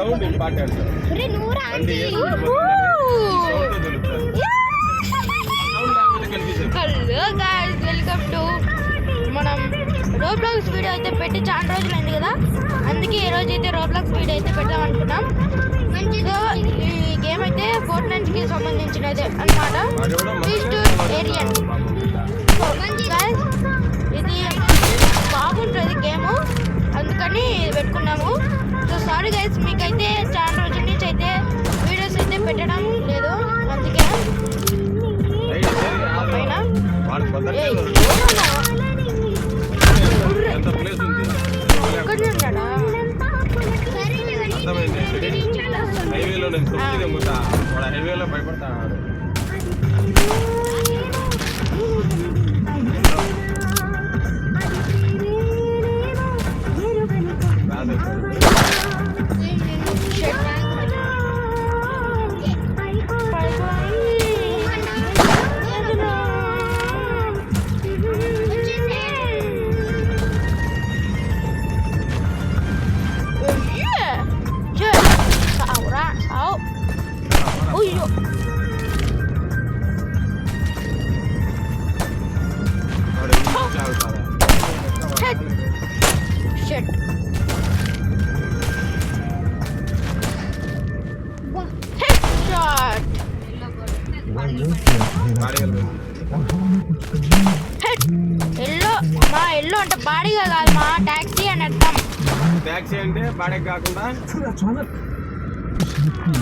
Sound important. Hello guys, welcome to మనం Roblox video అయితే పెట్టి చాలా రోజులైంది కదా, అందుకే ఈ రోజు అయితే రోబ్లాక్స్ వీడియో అయితే పెడదాం అనుకున్నాం. సో ఈ గేమ్ అయితే ఫోర్ట్నైట్కి సంబంధించినది అన్నమాట. ఏరియన్ ఇది బాగుంటుంది గేము, అందుకని పెట్టుకున్నాము. సో సారీ గైస్, మీకైతే చాలా రోజుల నుంచి అయితే వీడియోస్ అయితే పెట్టడం లేదు, అందుకే పైన హైవేలో భయపడతా ఎల్లో అంటే బాడీగా కాదు మా టాక్సీ అని అర్థం. టాక్సీ అంటే బాడీ కాకుండా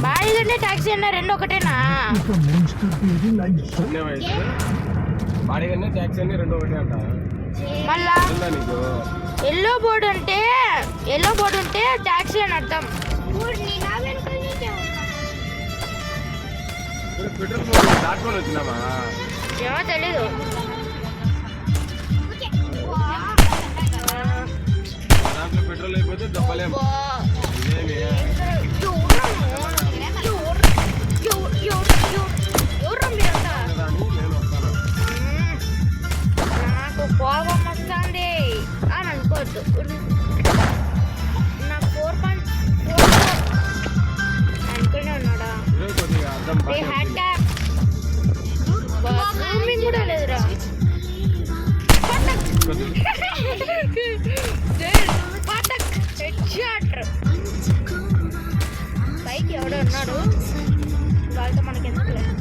బాడీ అంటే టాక్సీ అన్న రెండు ఒకటేనా? బాడీ కన్నా టాక్సీ అన్ని రెండు ఒకటే అంట. మళ్ళా ఎల్లో బోర్డు ఉంటే టాక్సీ అని అర్థం. దాటుకొని వచ్చినామా ఏమో తెలీదు. దాంట్లో పెట్రోల్ అయిపోతే దెబ్బలేము. నాకు కోపం వస్తుంది అని అనుకోవద్దు. నాకు 4.4 అనుకునే ఉన్నాడా? కూడా లేదురా. పైకి ఎవడో ఉన్నాడు, వాళ్ళతో మనకి ఎందుకు లేదు.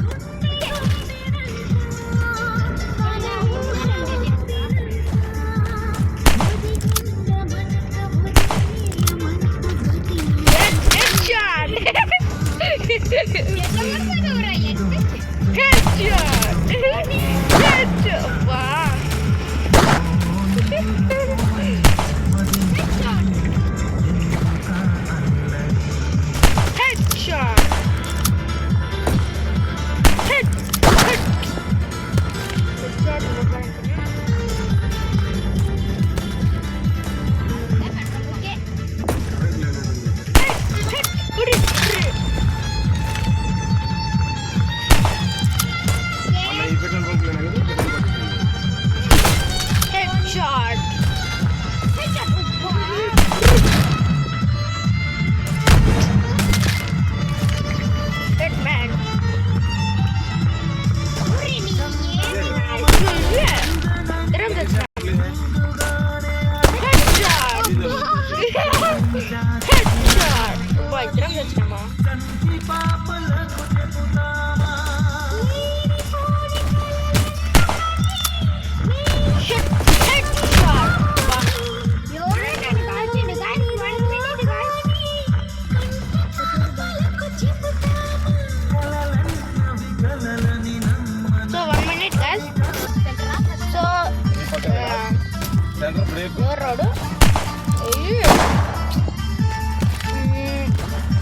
రోడ్డు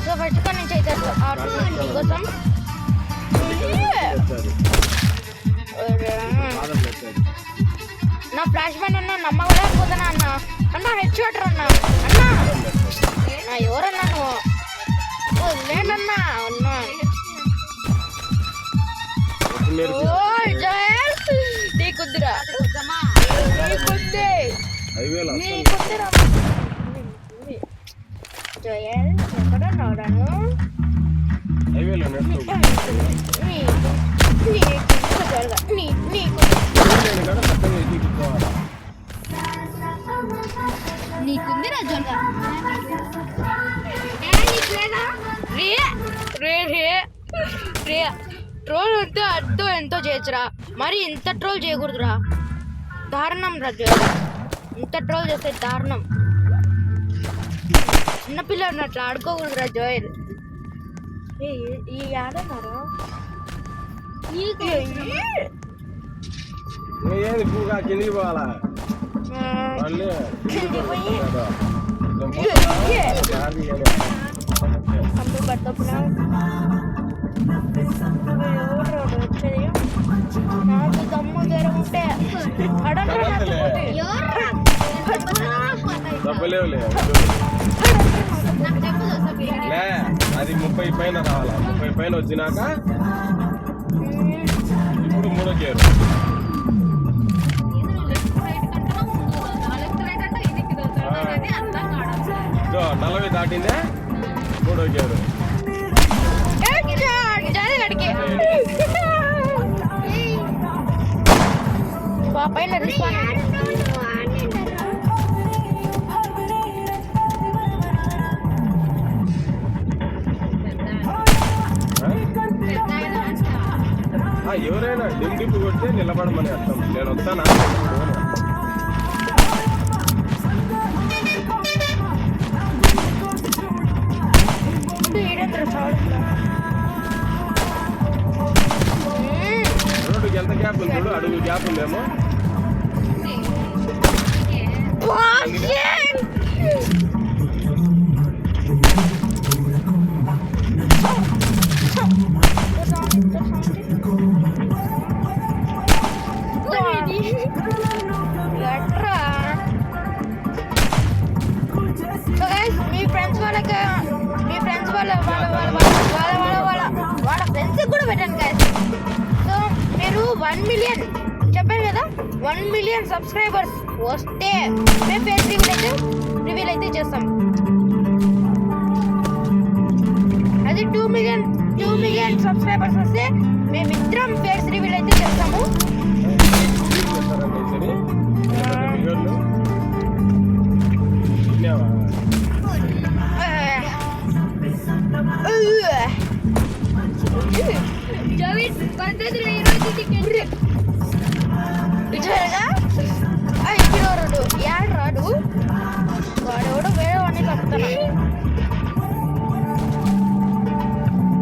సో ఫస్ట్ ఇక్కడ నుంచి అయితే కోసం నా ఫ్లాష్ బ్యాన్ అన్న నమ్మలేకపోతున్నా అన్న. అన్న హెడ్ షాటర్ అన్న. అన్న ఎవరన్నా నువ్వు? లేనన్నా అన్నా. నీకుద్దిరా నీకుద్ది నీకుద్దిరా జోయల్ ఎక్కడ ఉన్నాను హైవేలో నెట్టు నీకుంది రాజోల్గా ట్రోల్ అంతే అర్థం ఎంతో చేయొచ్చురా మరి ఇంత ట్రోల్ చేయకూడదురా దారుణం రాజు ఇంత ట్రోల్ చేస్తే దారుణం చిన్నపిల్ల ఉన్నట్లు ఆడుకోకూడదురా జోయల్ ఈ ఆడన్నారా ఏది పూగా కిందికి పోవాలా మళ్ళీ అప్పుడు పడుతున్నా నాకు దమ్ము జ్వరం ఉంటే డబ్బులేవులే లే అది 30 పైన రావాలా 30 పైన వచ్చినాక ఇప్పుడు 3వ గేరు 40 దాటిందే 3వ గేరు పైన ఎవరైనా డిండిపు కొడితే నిలబడమని అర్థం నేను వస్తానా రోడ్డుకి ఎంత గ్యాప్ ఉంది చూడు అడుగు గ్యాప్ ఉందేమో మీ ఫ్రెండ్స్ వాళ్ళ ఫ్రెండ్స్ కూడా పెట్టండి గైస్ సో మీరు 1 మిలియన్ చెప్పారు కదా 1 మిలియన్ సబ్స్క్రైబర్స్ వస్తే మేము ఫేస్ రివీల్ అయితే చేస్తాం అది 2 మిలియన్ సబ్స్క్రైబర్స్ వస్తే మేమిద్దరం ఫేస్ రివీల్ అయితే చేస్తాము రాడు వాడెవడో వేరే వాడిని కలుపుతాను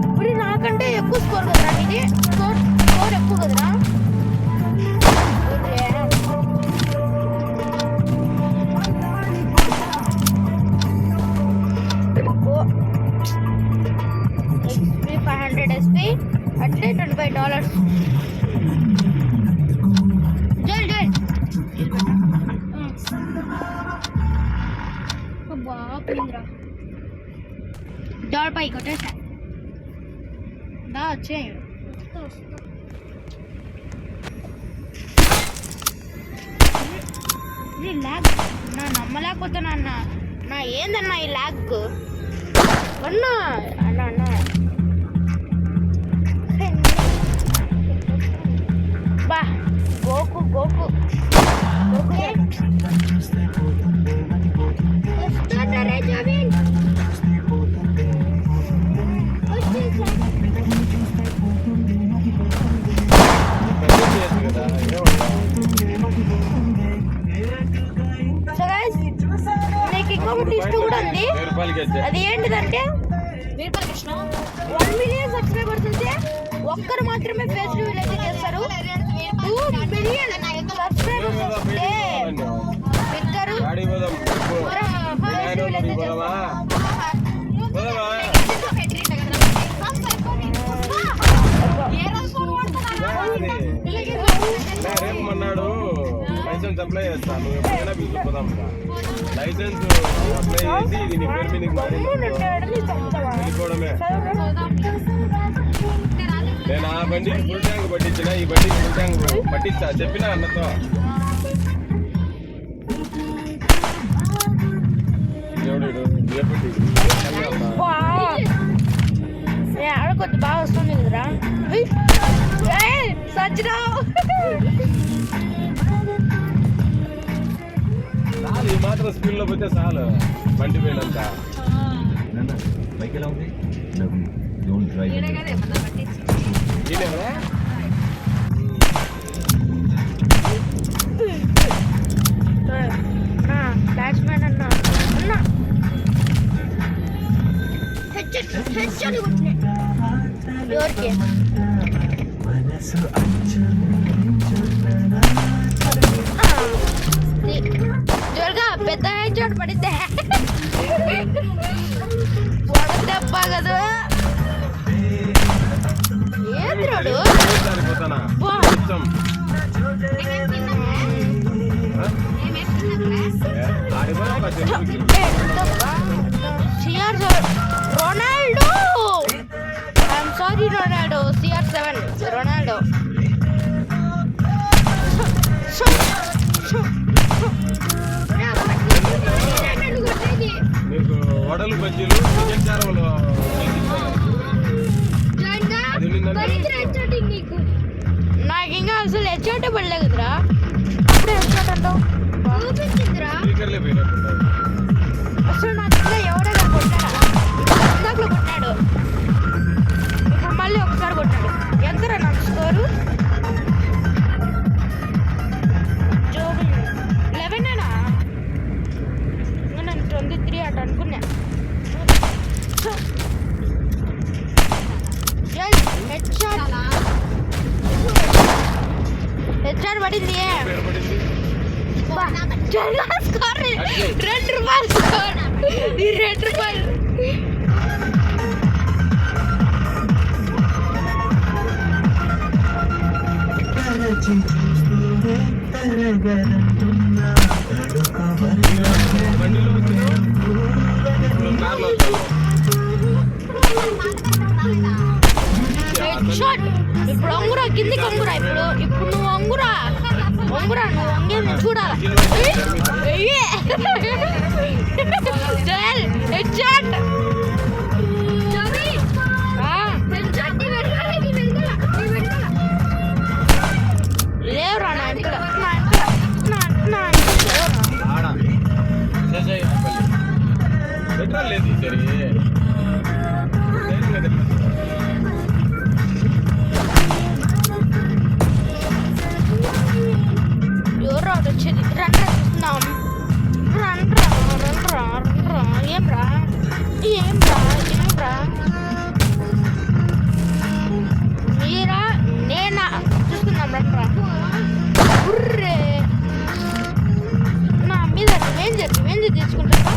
ఇప్పుడు నాకంటే ఎక్కువ స్కోర్ కదరా ఇది స్కోర్ ఎక్కువ కదరా SP అంటే $25 डॉल पाई कोटे से दा अच्छे ये लैग ना నమ్మలేకపోతే నా ఏందన్నా ఈ లాగ్ అన్నా అన్నా అన్నా బా గోకు గోకు గోకు వస్తారే జమీన్ ఇంకొకటి ఇష్టం కూడా ఉంది అది ఏంటిదంటే వీరపల్లి కృష్ణ 1 మిలియన్ సబ్స్క్రైబర్స్ ఉంటే ఒక్కరు మాత్రమే ఫేస్ రివీల్ అయితే చేస్తారు 2 మిలియన్ సబ్స్క్రైబర్స్ ఉంటే ఇద్దరు ఫేస్ రివీల్ అయితే రేపు మన్నాడు లైసెన్స్ అప్లై చేస్తాను ఎప్పుడైనా పిలుచుకుపోదాం లైసెన్స్ అప్లై చేసి ఇది నీ పేరు మీద వెళ్ళిపోవడమే నేను ఆ బండికి ఫుల్ ట్యాంక్ పట్టించిన ఈ బండికి ఫుల్ ట్యాంక్ పట్టిస్తా చెప్పినా అన్నతో ఆడ కొంచెం బాగా వస్తుంది కదరా సచ్చిరావు ఈ మాత్రం స్పీడ్ లో పోతే చాలు బండి పోయినంత బైక్ ఎలా ఉంది డోంట్ డ్రైవ్ బ్యాట్స్మెన్ అన్నా అన్నా ఎవరికి జోరుగా పెద్ద హెడ్ పడితే దెబ్బ కదా ఏంద్రాడు Ronaldo I'm sorry Ronaldo CR7 Ronaldo నీకు వడలు బజ్జీలు చికెన్ చారవలు నాకు ఇంకా అసలు హెచ్చాటే పడలేదు కదరా అప్పుడే హెచ్చాట్ అంటావు స్పీకర్లే పోయినట్టున్నాయి అసలు నాకు ఇంకా ఎవరైనా కొట్టాడా ఇందాకలో కొట్టాడు ఇప్పుడు మళ్ళీ ఒకసారి కొట్టాడు ఎంతరా నాకు స్కోరు 11 నేను 23 అట్ అనుకున్నా హెచ్ఆర్ పడింది స్కోర్ ₹2 స్కోర్ ఈ ₹2 షాట్ ఇప్పుడు అంగురా కిందికి అంగురా ఇప్పుడు నువ్వు అంగురా నువ్వు అంగేది చూడాలా హెడ్షాట్ లేవురా నా ఇంట్లో పెట్రోల్ లేదు సరే ఎవరు వచ్చేది రండ్రా చూస్తున్నాం రండ్రా ఏమ్రా మీరా నేనా చూస్తున్నాం రండ్రా ఉర్రే నా మీద రివెంజ్ తీసుకుంటున్నా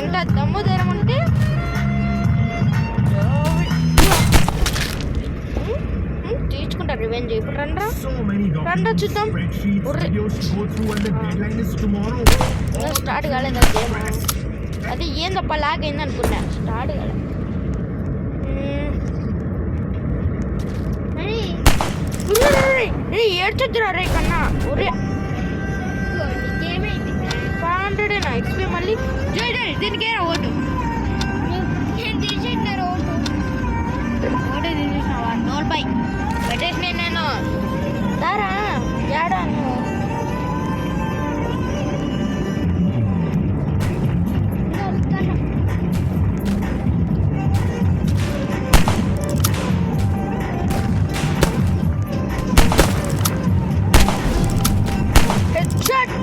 ఎంత దమ్ము ధరం అంటే తీసుకుంటా రివెంజ్ ఇప్పుడు రండ్రా చూద్దాం స్టార్ట్ కాలేదు గేమ్ అది ఏందప్ప లాగ్ అయింది అనుకున్నా స్టార్ట్ కాలేదు ఏడ్చొద్దురా రే కన్నా ఒరే 500 XP మళ్ళీ దీనికే ఓటు ఓటే తీసేసినావా నోల్పై పెట్టేసిన నేను దారా ఏడా నువ్వు హెడ్షాట్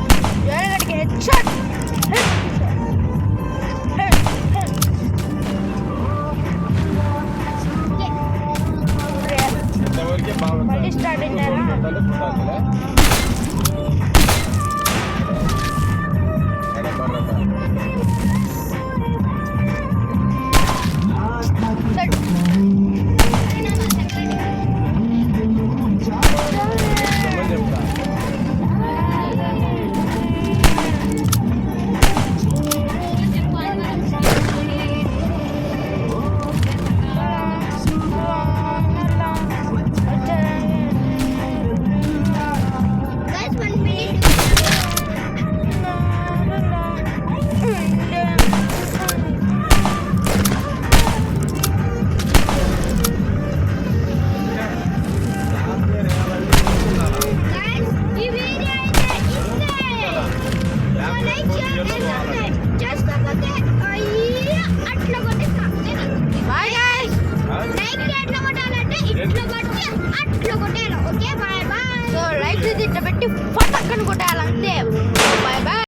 సో లైక్స్ అయితే ఇట్లా పెట్టి పక్కన కొట్టాలి అంతే